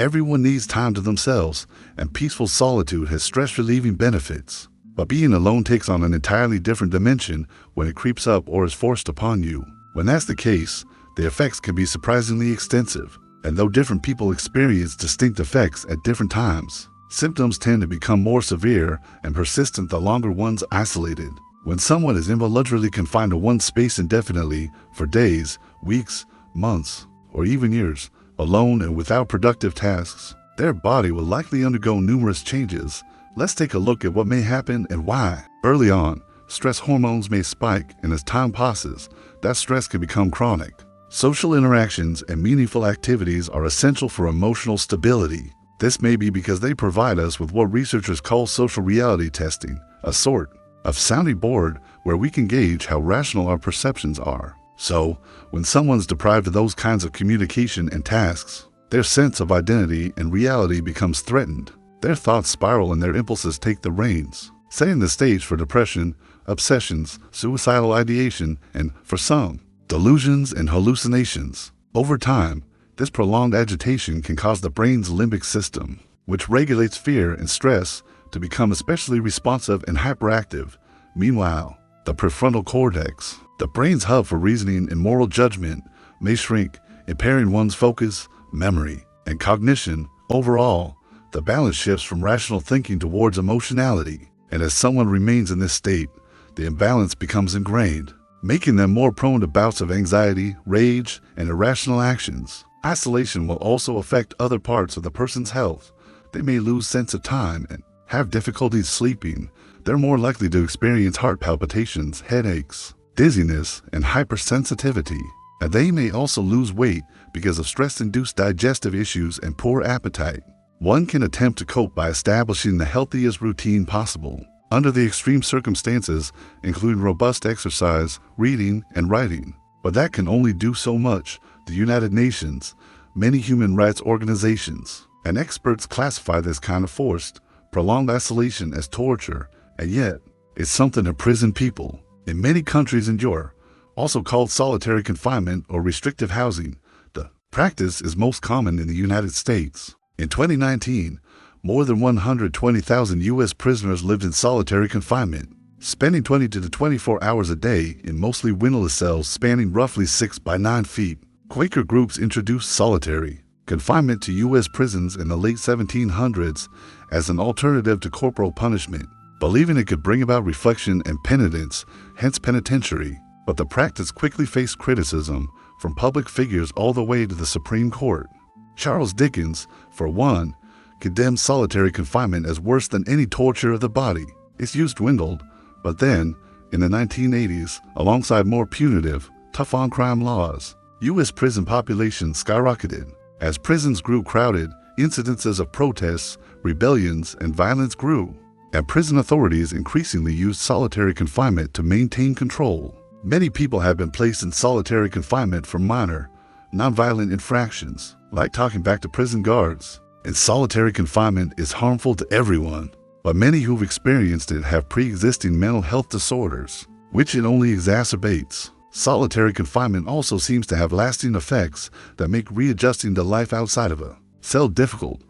Everyone needs time to themselves, and peaceful solitude has stress-relieving benefits. But being alone takes on an entirely different dimension when it creeps up or is forced upon you. When that's the case, the effects can be surprisingly extensive, and though different people experience distinct effects at different times, symptoms tend to become more severe and persistent the longer one's isolated. When someone is involuntarily confined to one space indefinitely for days, weeks, months, or even years, alone and without productive tasks, their body will likely undergo numerous changes. Let's take a look at what may happen and why. Early on, stress hormones may spike, and as time passes, that stress can become chronic. Social interactions and meaningful activities are essential for emotional stability. This may be because they provide us with what researchers call social reality testing, a sort of sounding board where we can gauge how rational our perceptions are. So, when someone's deprived of those kinds of communication and tasks, their sense of identity and reality becomes threatened. Their thoughts spiral and their impulses take the reins, setting the stage for depression, obsessions, suicidal ideation, and, for some, delusions and hallucinations. Over time, this prolonged agitation can cause the brain's limbic system, which regulates fear and stress, to become especially responsive and hyperactive. Meanwhile, the prefrontal cortex, the brain's hub for reasoning and moral judgment, may shrink, impairing one's focus, memory, and cognition. Overall, the balance shifts from rational thinking towards emotionality, and as someone remains in this state, the imbalance becomes ingrained, making them more prone to bouts of anxiety, rage, and irrational actions. Isolation will also affect other parts of the person's health. They may lose sense of time and have difficulties sleeping. They're more likely to experience heart palpitations, headaches, dizziness, and hypersensitivity. And they may also lose weight because of stress-induced digestive issues and poor appetite. One can attempt to cope by establishing the healthiest routine possible under the extreme circumstances, including robust exercise, reading, and writing. But that can only do so much. The United Nations, many human rights organizations, and experts classify this kind of forced, prolonged isolation as torture, and yet it's something imprisoned people. In many countries in Europe, also called solitary confinement or restrictive housing, the practice is most common in the United States. In 2019, more than 120,000 U.S. prisoners lived in solitary confinement, spending 20 to 24 hours a day in mostly windowless cells spanning roughly 6 by 9 feet. Quaker groups introduced solitary confinement to U.S. prisons in the late 1700s as an alternative to corporal punishment, believing it could bring about reflection and penitence, hence penitentiary. But the practice quickly faced criticism from public figures all the way to the Supreme Court. Charles Dickens, for one, condemned solitary confinement as worse than any torture of the body. Its use dwindled, but then, in the 1980s, alongside more punitive, tough-on-crime laws, U.S. prison populations skyrocketed. As prisons grew crowded, incidences of protests, rebellions, and violence grew, and prison authorities increasingly used solitary confinement to maintain control. Many people have been placed in solitary confinement for minor, nonviolent infractions, like talking back to prison guards. And solitary confinement is harmful to everyone, but many who've experienced it have pre-existing mental health disorders, which it only exacerbates. Solitary confinement also seems to have lasting effects that make readjusting to life outside of a cell difficult.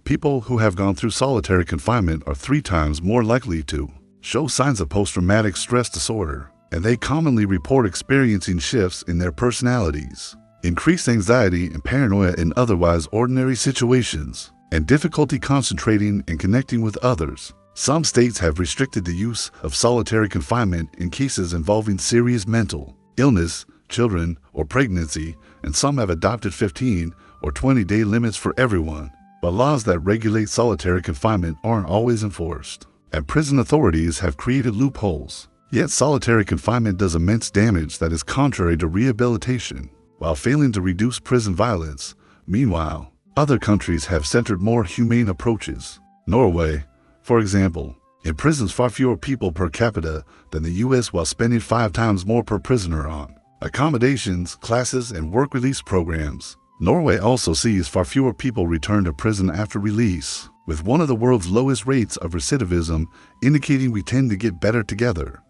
People who have gone through solitary confinement are 3 times more likely to show signs of post-traumatic stress disorder, and they commonly report experiencing shifts in their personalities, increased anxiety and paranoia in otherwise ordinary situations, and difficulty concentrating and connecting with others. Some states have restricted the use of solitary confinement in cases involving serious mental illness, children, or pregnancy, and some have adopted 15 or 20-day limits for everyone. But laws that regulate solitary confinement aren't always enforced, and prison authorities have created loopholes. Yet solitary confinement does immense damage that is contrary to rehabilitation, while failing to reduce prison violence. Meanwhile, other countries have centered more humane approaches. Norway, for example, imprisons far fewer people per capita than the U.S. while spending 5 times more per prisoner on accommodations, classes, and work release programs. Norway also sees far fewer people return to prison after release, with one of the world's lowest rates of recidivism, indicating we tend to get better together.